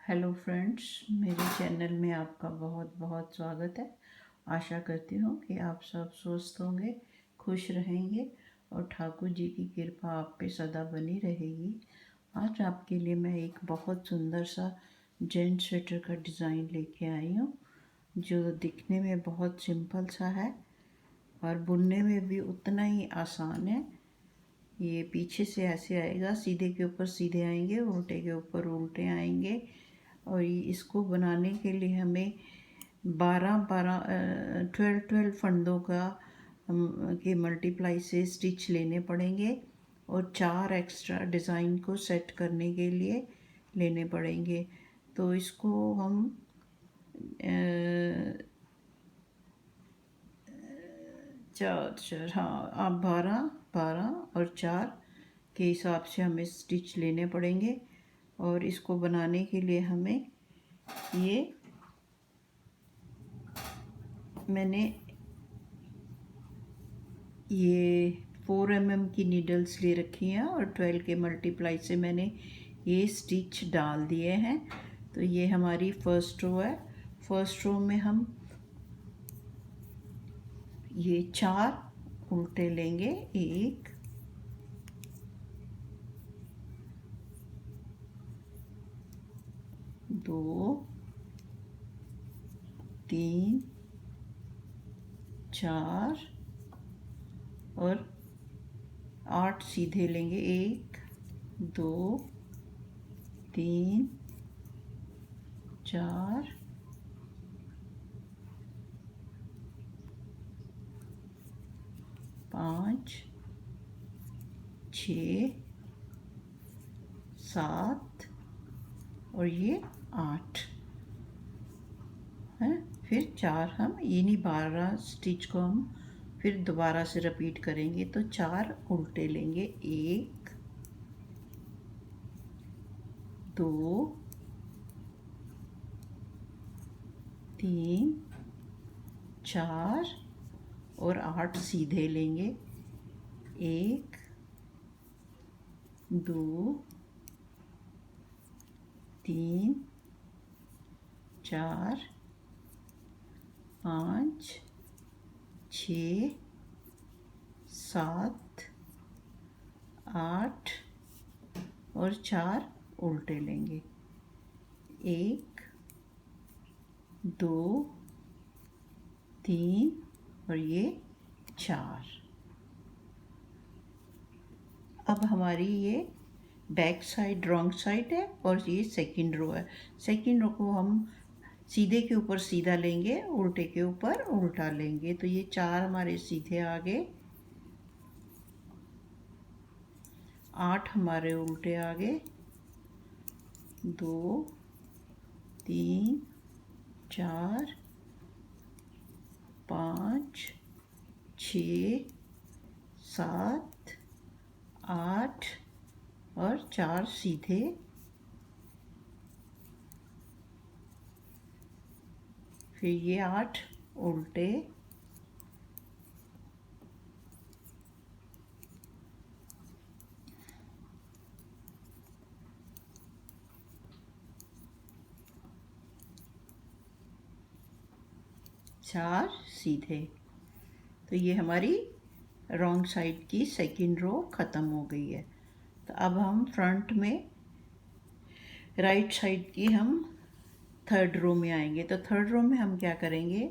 Hello friends, मेरे channel में आपका बहुत बहुत स्वागत है। आशा करती हूँ कि आप सब स्वस्थ होंगे, खुश रहेंगे और ठाकुर जी की कृपा आप पे सदा बनी रहेगी। आज आपके लिए मैं एक बहुत सुंदर सा जेंट स्वेटर का डिज़ाइन लेके आई हूँ, जो दिखने में बहुत सिंपल सा है और बुनने में भी उतना ही आसान है। ये पीछे से ऐसे आएगा, सीधे के ऊपर सीधे आएंगे, उल्टे के ऊपर उल्टे आएंगे। और इसको बनाने के लिए हमें 12 फंदों का के मल्टीप्लाई से स्टिच लेने पड़ेंगे और 4 एक्स्ट्रा डिज़ाइन को सेट करने के लिए लेने पड़ेंगे। तो इसको हम 4 हाँ, आप 12 और 4 के हिसाब से हमें स्टिच लेने पड़ेंगे। और इसको बनाने के लिए हमें मैंने ये 4 mm की नीडल्स ले रखी हैं और 12 के मल्टीप्लाई से मैंने ये स्टिच डाल दिए हैं। तो ये हमारी फर्स्ट रो है। फर्स्ट रो में हम ये 4 उल्टे लेंगे, 1 2 3 4 और 8 सीधे लेंगे, 1 2 3 4 5 6 7 और ये 8 है। फिर 4 हम इन्हीं 12 स्टिच को हम फिर दोबारा से रिपीट करेंगे। तो 4 उल्टे लेंगे, 1 2 3 4 और 8 सीधे लेंगे, 1 2 3 4 5 6 7 8 और 4 उल्टे लेंगे, 1 2 3 और ये 4। अब हमारी ये बैक साइड रॉन्ग साइड है और ये सेकंड रो है। सेकंड रो को हम सीधे के ऊपर सीधा लेंगे, उल्टे के ऊपर उल्टा लेंगे। तो ये 4 हमारे सीधे आ गए, 8 हमारे उल्टे आ गए, 2 3 4 5 6 7 8 और 4 सीधे, फिर ये 8 उल्टे, चार सीधे। तो ये हमारी रॉन्ग साइड की सेकंड रो ख़त्म हो गई है। तो अब हम फ्रंट में राइट साइड की हम थर्ड रो में आएंगे। तो थर्ड रो में हम क्या करेंगे,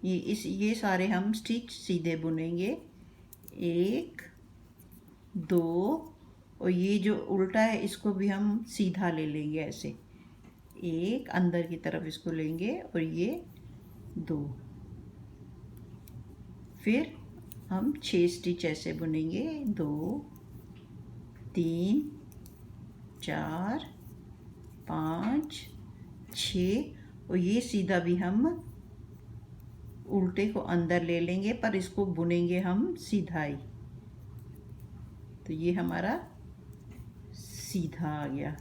ये सारे हम स्टिच सीधे बुनेंगे, 1 2 और ये जो उल्टा है इसको भी हम सीधा ले लेंगे, ऐसे 1 अंदर की तरफ इसको लेंगे और ये 2। फिर हम 6 स्टिच ऐसे बुनेंगे, 2 3 4 5 6 और ये सीधा भी हम उल्टे को अंदर ले लेंगे, पर इसको बुनेंगे हम सीधा ही। तो ये हमारा सीधा आ गया।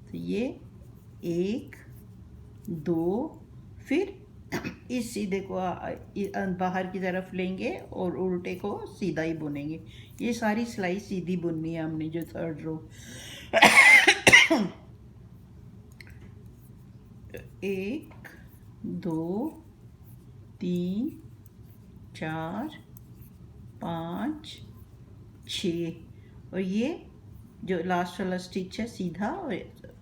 तो ये 1 2 फिर इस सीधे को बाहर की तरफ लेंगे और उल्टे को सीधा ही बुनेंगे। ये सारी सिलाई सीधी बुननी है हमने, जो थर्ड रो। एक, दो, तीन, चार, पाँच, छः, और ये जो लास्ट वाला स्टिच है सीधा, और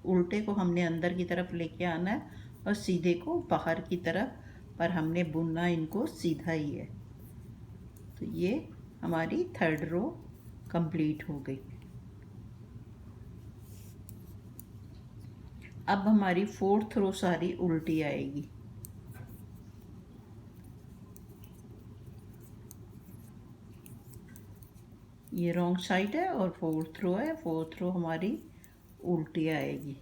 उल्टे को हमने अंदर की तरफ लेके आना है और सीधे को बाहर की तरफ, पर हमने बुनना इनको सीधा ही है। तो ये हमारी थर्ड रो कंप्लीट हो गई। अब हमारी फोर्थ रो सारी उल्टी आएगी। ये रॉन्ग साइड है और फोर्थ रो है, फोर्थ रो हमारी उल्टी आएगी।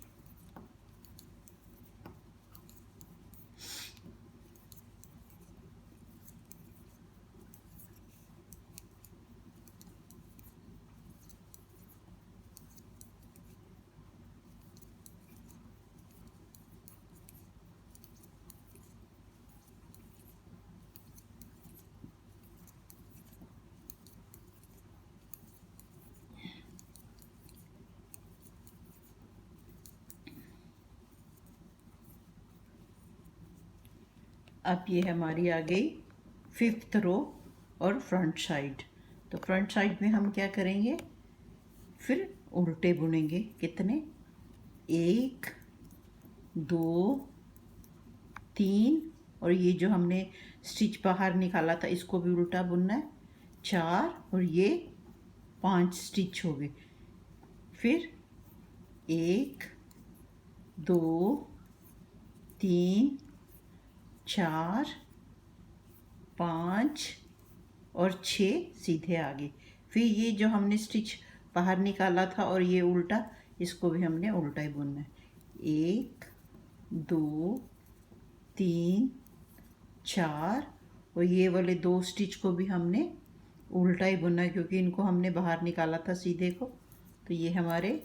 अब ये हमारी आ गई फिफ्थ रो और फ्रंट साइड। तो फ्रंट साइड में हम क्या करेंगे, फिर उल्टे बुनेंगे। कितने, एक, दो, तीन, और ये जो हमने स्टिच बाहर निकाला था इसको भी उल्टा बुनना है, चार, और ये 5 स्टिच हो गए। फिर एक, दो, तीन, चार, 5 और 6 सीधे आगे। फिर ये जो हमने स्टिच बाहर निकाला था और ये उल्टा, इसको भी हमने उल्टा ही बुनना है। एक, दो, तीन, चार, और ये वाले 2 स्टिच को भी हमने उल्टा ही बुनना है क्योंकि इनको हमने बाहर निकाला था सीधे को। तो ये हमारे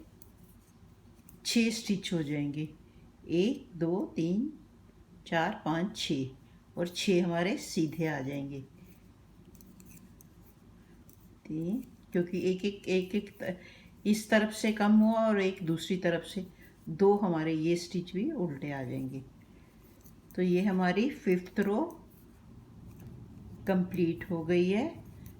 6 स्टिच हो जाएंगे। 1, 2, 3, 4, 5, 6, और 6 हमारे सीधे आ जाएंगे। क्योंकि एक इस तरफ से कम हुआ और एक दूसरी तरफ से, 2 हमारे ये स्टिच भी उल्टे आ जाएंगे। तो ये हमारी फिफ्थ रो कंप्लीट हो गई है।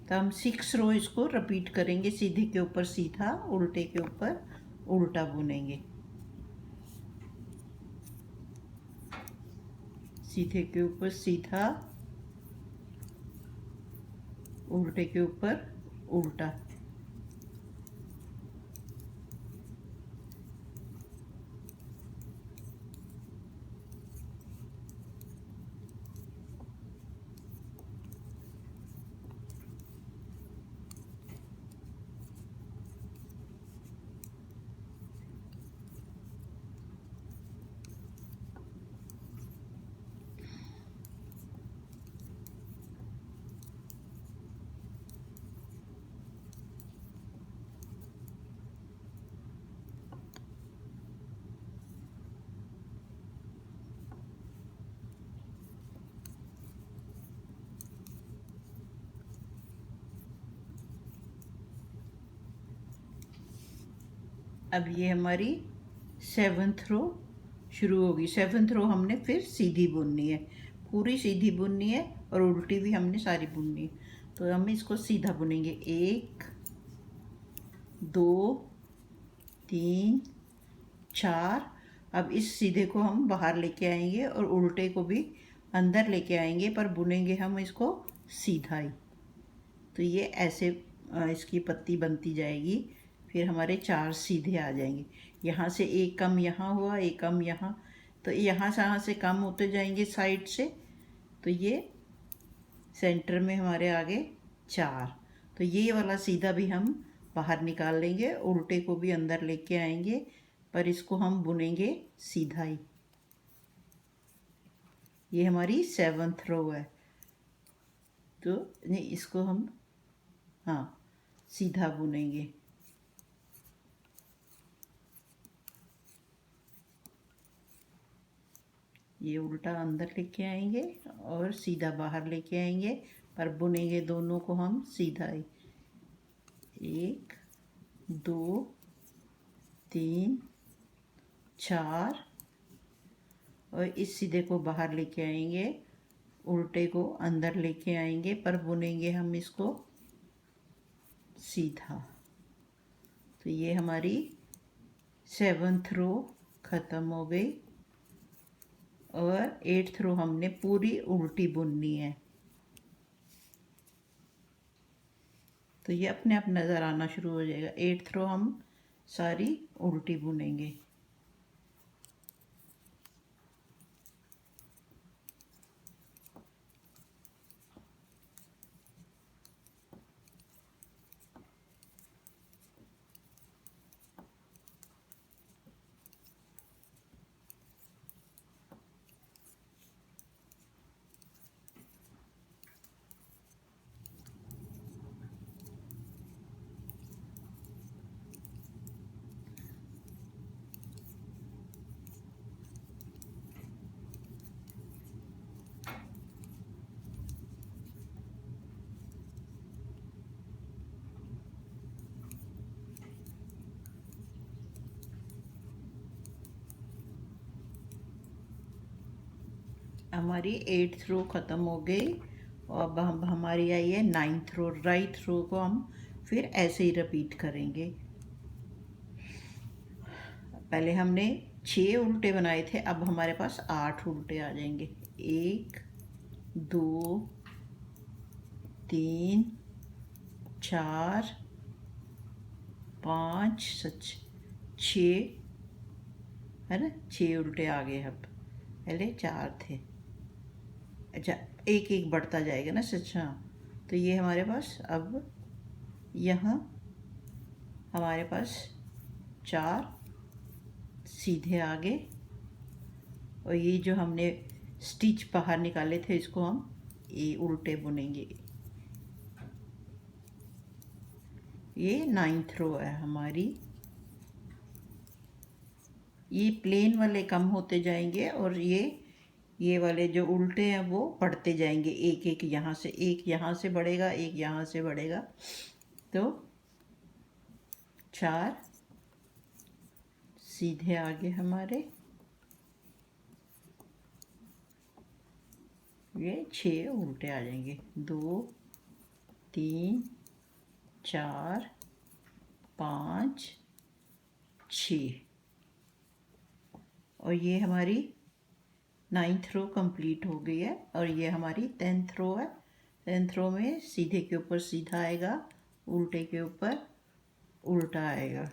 तो हम 6 रो इसको रिपीट करेंगे, सीधे के ऊपर सीधा, उल्टे के ऊपर उल्टा बुनेंगे। सीधे के ऊपर सीधा, उल्टे के ऊपर उल्टा। अब ये हमारी 7th रो शुरू होगी। 7th रो हमने फिर सीधी बुननी है, पूरी सीधी बुननी है, और उल्टी भी हमने सारी बुननी है। तो हम इसको सीधा बुनेंगे। 1, 2, 3, 4। अब इस सीधे को हम बाहर लेके आएंगे और उल्टे को भी अंदर लेके आएंगे, पर बुनेंगे हम इसको सीधा ही। तो ये ऐसे इसकी पत्ती बनती जाएगी। फिर हमारे 4 सीधे आ जाएंगे। यहाँ से एक कम यहाँ हुआ, एक कम यहाँ, तो यहाँ से कम होते जाएंगे साइड से। तो ये सेंटर में हमारे आगे 4। तो ये वाला सीधा भी हम बाहर निकाल लेंगे, उल्टे को भी अंदर लेके आएंगे, पर इसको हम बुनेंगे सीधा ही। ये हमारी 7th रो है। तो नहीं, इसको हम हाँ सीधा बुनेंगे। ये उल्टा अंदर लेके आएंगे और सीधा बाहर लेके आएंगे, पर बुनेंगे दोनों को हम सीधा ही। 1 2 3 4, और इस सीधे को बाहर लेके आएंगे, उल्टे को अंदर लेके आएंगे, पर बुनेंगे हम इसको सीधा। तो ये हमारी 7th रो ख़त्म हो गई, और 8th रो हमने पूरी उल्टी बुननी है। तो ये अपने आप नज़र आना शुरू हो जाएगा। 8th रो हम सारी उल्टी बुनेंगे। हमारी 8th रो ख़त्म हो गई, और अब हम हमारी आई है 9th रो। राइट रो को हम फिर ऐसे ही रिपीट करेंगे। पहले हमने 6 उल्टे बनाए थे, अब हमारे पास 8 उल्टे आ जाएंगे। 1 2 3 4 5 6, है ना, 6 उल्टे आ गए। अब पहले 4 थे। अच्छा, एक एक बढ़ता जाएगा ना। अच्छा, तो ये हमारे पास अब यहाँ हमारे पास 4 सीधे आगे, और ये जो हमने स्टिच बाहर निकाले थे इसको हम ये उल्टे बुनेंगे। ये 9th रो है हमारी। ये प्लेन वाले कम होते जाएंगे, और ये वाले जो उल्टे हैं वो बढ़ते जाएंगे। एक एक यहाँ से बढ़ेगा, एक यहाँ से बढ़ेगा। तो 4 सीधे आगे हमारे, ये 6 उल्टे आ जाएंगे। 2 3 4 5 6, और ये हमारी 9th रो कंप्लीट हो गई है। और ये हमारी 10th रो है। 10th रो में सीधे के ऊपर सीधा आएगा, उल्टे के ऊपर उल्टा आएगा।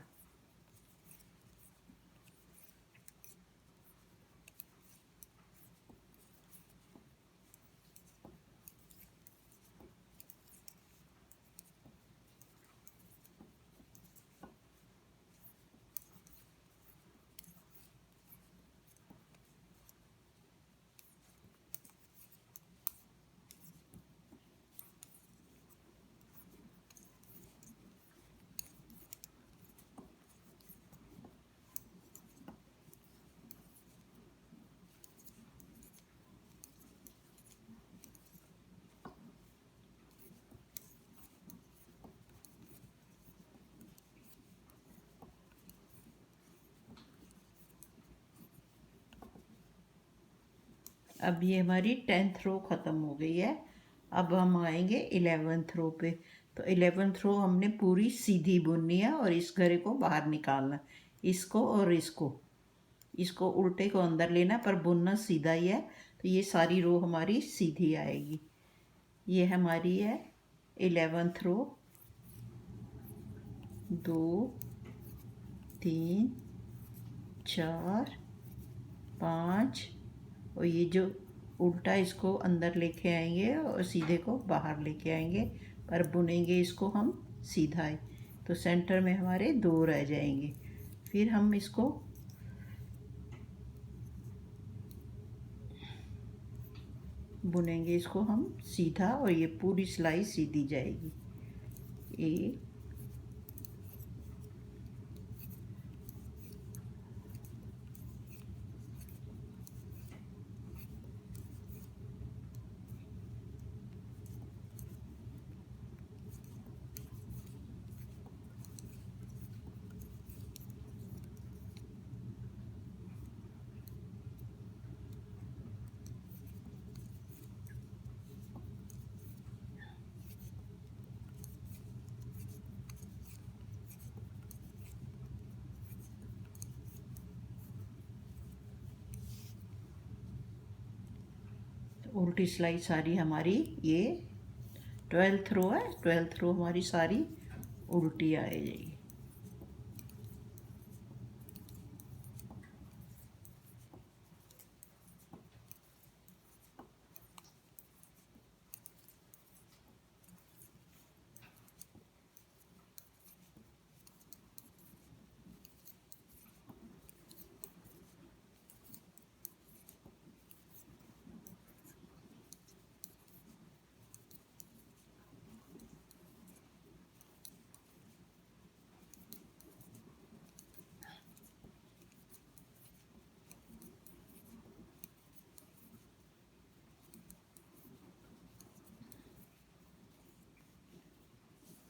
अब ये हमारी 10th रो ख़त्म हो गई है। अब हम आएंगे 11th रो पे। तो 11th रो हमने पूरी सीधी बुननी है, और इस घेरे को बाहर निकालना, इसको और इसको उल्टे को अंदर लेना, पर बुनना सीधा ही है। तो ये सारी रो हमारी सीधी आएगी। ये हमारी है 11th रो। 2 3 4 5, और ये जो उल्टा इसको अंदर लेके आएंगे और सीधे को बाहर लेके आएंगे, पर बुनेंगे इसको हम सीधा ही। तो सेंटर में हमारे 2 रह जाएंगे। फिर हम इसको बुनेंगे, इसको हम सीधा, और ये पूरी सिलाई सीधी जाएगी। 1 2 उल्टी सिलाई सारी हमारी ये 12th रो है, 12th रो हमारी सारी उल्टी आ जाएगी।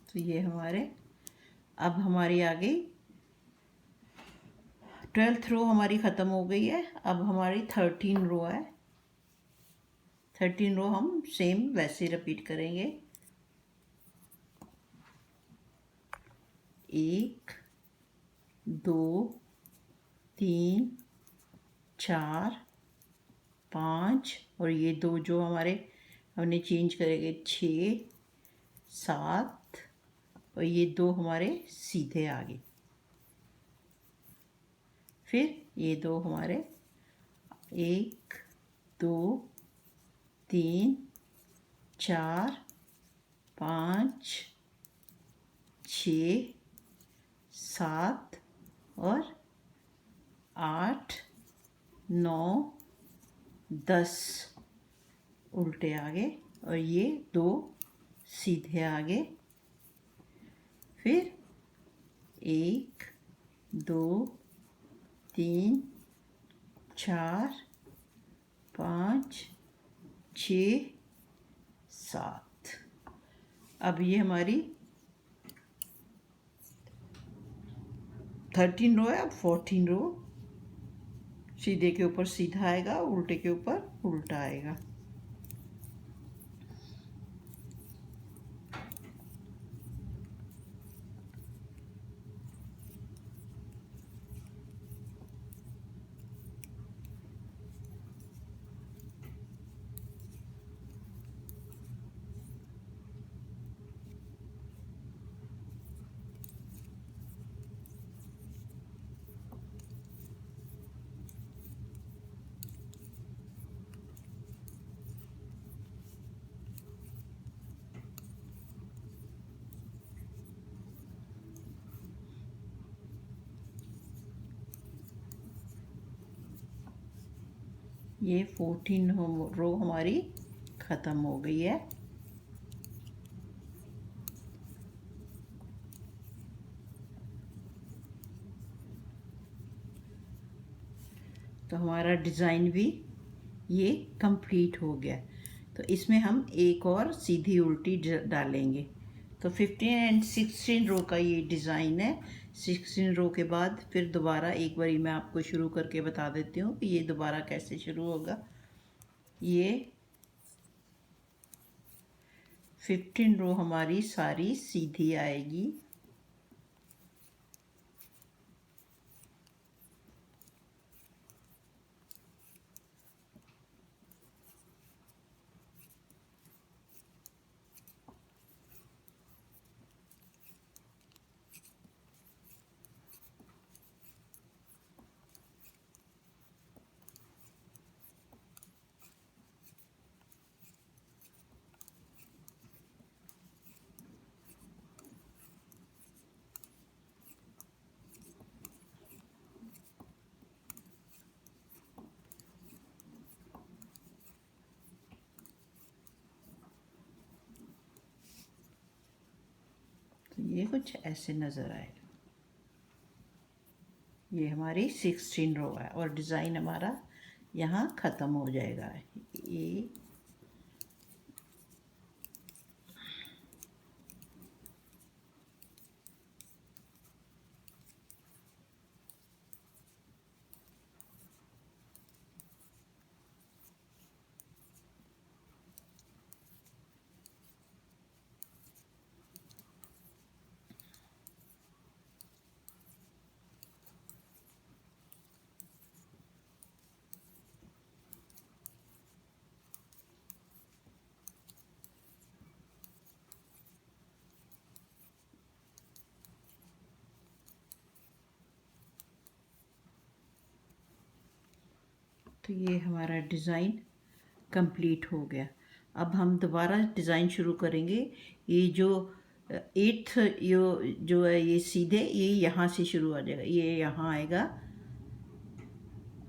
तो ये अब हमारी आ गई 12th रो हमारी ख़त्म हो गई है। अब हमारी 13 रो है। 13 रो हम सेम वैसे रिपीट करेंगे। 1 2 3 4 5 और ये 2 जो हमारे हमने चेंज करेंगे 6 7 और ये 2 हमारे सीधे आगे। फिर ये 2 हमारे 1 2 3 4 5 6 7 और 8 9 10 उल्टे आगे और ये 2 सीधे आगे। फिर 1 2 3 4 5 6 7। अब ये हमारी 13 रो है। अब 14 रो सीधे के ऊपर सीधा आएगा, उल्टे के ऊपर उल्टा आएगा। ये 14 रो हमारी ख़त्म हो गई है। तो हमारा डिज़ाइन भी ये कंप्लीट हो गया। तो इसमें हम एक और सीधी उल्टी डालेंगे। तो 15 एंड 16 रो का ये डिज़ाइन है। 16 रो के बाद फिर दोबारा एक बारी मैं आपको शुरू करके बता देती हूँ कि ये दोबारा कैसे शुरू होगा। ये 15 रो हमारी सारी सीधी आएगी। तो ये कुछ ऐसे नज़र आएगा। ये हमारी 16 रो है और डिज़ाइन हमारा यहाँ ख़त्म हो जाएगा। ये तो ये हमारा डिज़ाइन कंप्लीट हो गया। अब हम दोबारा डिज़ाइन शुरू करेंगे। ये जो एट्थ जो है ये सीधे ये यहाँ से शुरू आ जाएगा, ये यहाँ आएगा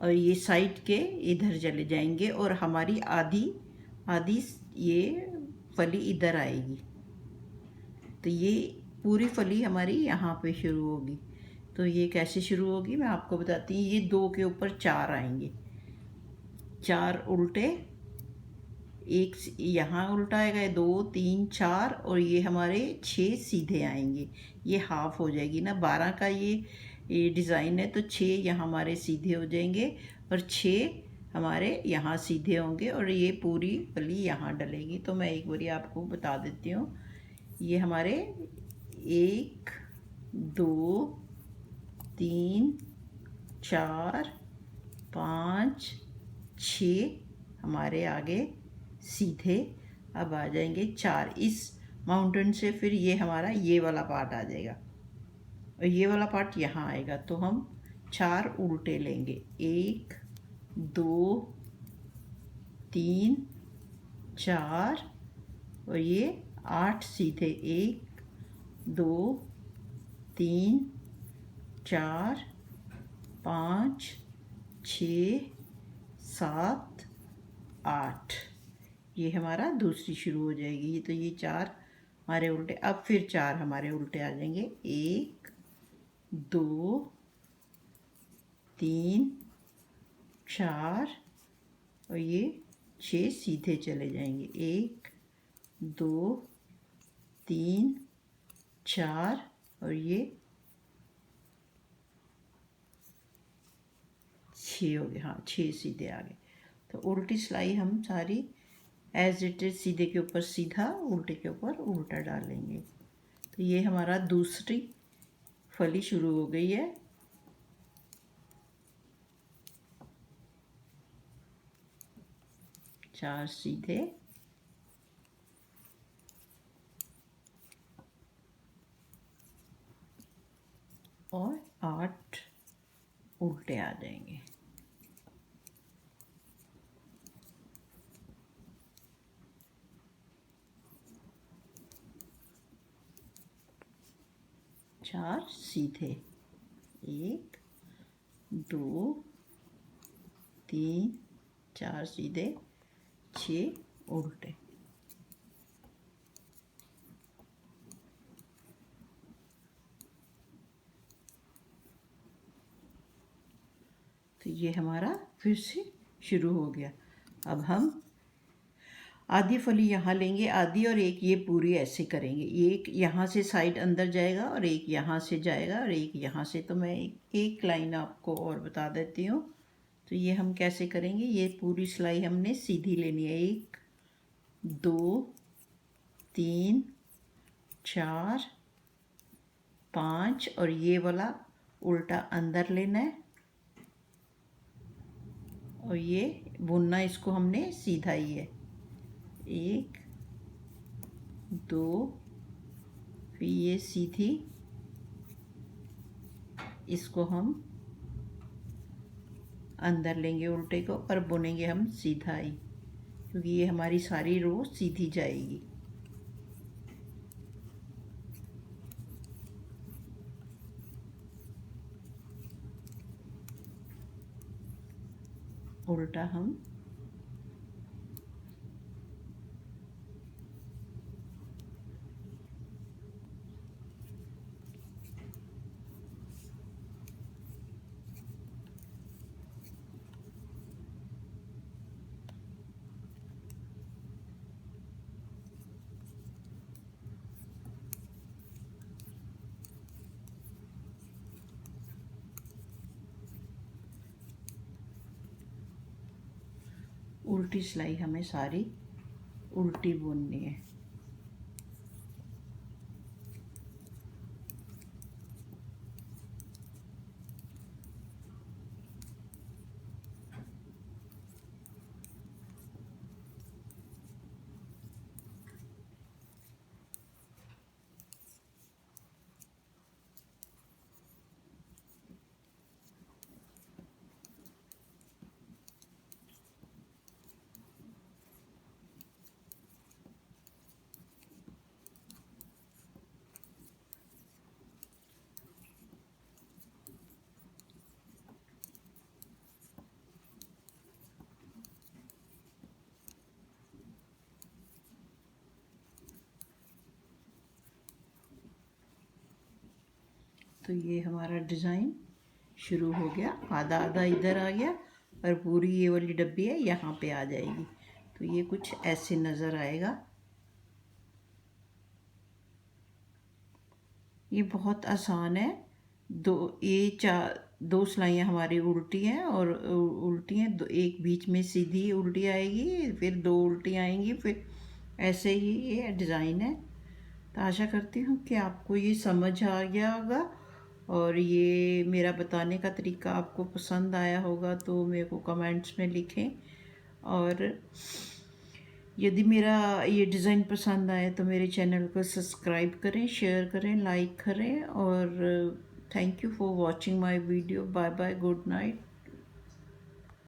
और ये साइड के इधर चले जाएंगे और हमारी आधी आधी ये फली इधर आएगी। तो ये पूरी फली हमारी यहाँ पे शुरू होगी। तो ये कैसे शुरू होगी मैं आपको बताती हूँ। ये 2 के ऊपर 4 आएंगे, 4 उल्टे, एक यहाँ उल्टा आएगा, 2 3 4 और ये हमारे 6 सीधे आएंगे। ये हाफ हो जाएगी ना, 12 का ये डिज़ाइन है तो 6 यहाँ हमारे सीधे हो जाएंगे और 6 हमारे यहाँ सीधे होंगे और ये पूरी फली यहाँ डलेगी। तो मैं एक बारी आपको बता देती हूँ। ये हमारे 1 2 3 4 5 6 हमारे आगे सीधे अब आ जाएंगे 4 इस माउंटेन से। फिर ये हमारा ये वाला पार्ट आ जाएगा और ये वाला पार्ट यहाँ आएगा। तो हम 4 उल्टे लेंगे, 1 2 3 4 और ये 8 सीधे, 1 2 3 4 5 6 7 8 ये हमारा दूसरी शुरू हो जाएगी। तो ये 4 हमारे उल्टे, अब फिर 4 हमारे उल्टे आ जाएंगे, 1 2 3 4 और ये 6 सीधे चले जाएंगे, 1 2 3 4 और ये 6 हो गए। हाँ 6 सीधे आ गए। तो उल्टी सिलाई हम सारी एज इट इज सीधे के ऊपर सीधा, उल्टे के ऊपर उल्टा डालेंगे। तो ये हमारा दूसरी फली शुरू हो गई है। चार सीधे और 8 उल्टे आ जाएंगे। चार सीधे, 1 2 3 4 सीधे, 6 उल्टे। तो ये हमारा फिर से शुरू हो गया। अब हम आधी फली यहाँ लेंगे, आधी, और एक ये पूरी ऐसे करेंगे। एक यहाँ से साइड अंदर जाएगा और एक यहाँ से जाएगा और एक यहाँ से। तो मैं एक लाइन आपको और बता देती हूँ। तो ये हम कैसे करेंगे, ये पूरी सिलाई हमने सीधी लेनी है, 1 2 3 4 5 और ये वाला उल्टा अंदर लेना है और ये बुनना इसको हमने सीधा ही है, 1 2 फिर ये सीधी, इसको हम अंदर लेंगे उल्टे को और बुनेंगे हम सीधा ही, क्योंकि ये हमारी सारी रो सीधी जाएगी। उल्टा हम उल्टी सिलाई हमें सारी उल्टी बुननी है। तो ये हमारा डिज़ाइन शुरू हो गया, आधा आधा इधर आ गया और पूरी ये वाली डब्बी है यहाँ पे आ जाएगी। तो ये कुछ ऐसे नज़र आएगा। ये बहुत आसान है। दो सिलाइयाँ हमारी उल्टी हैं और उल्टी हैं, एक बीच में सीधी उल्टी आएगी, फिर दो उल्टी आएंगी, फिर ऐसे ही ये डिज़ाइन है। तो आशा करती हूँ कि आपको ये समझ आ गया होगा और ये मेरा बताने का तरीका आपको पसंद आया होगा। तो मेरे को कमेंट्स में लिखें, और यदि मेरा ये डिज़ाइन पसंद आए तो मेरे चैनल को सब्सक्राइब करें, शेयर करें, लाइक करें। और thank you for watching my video. Bye bye, good night.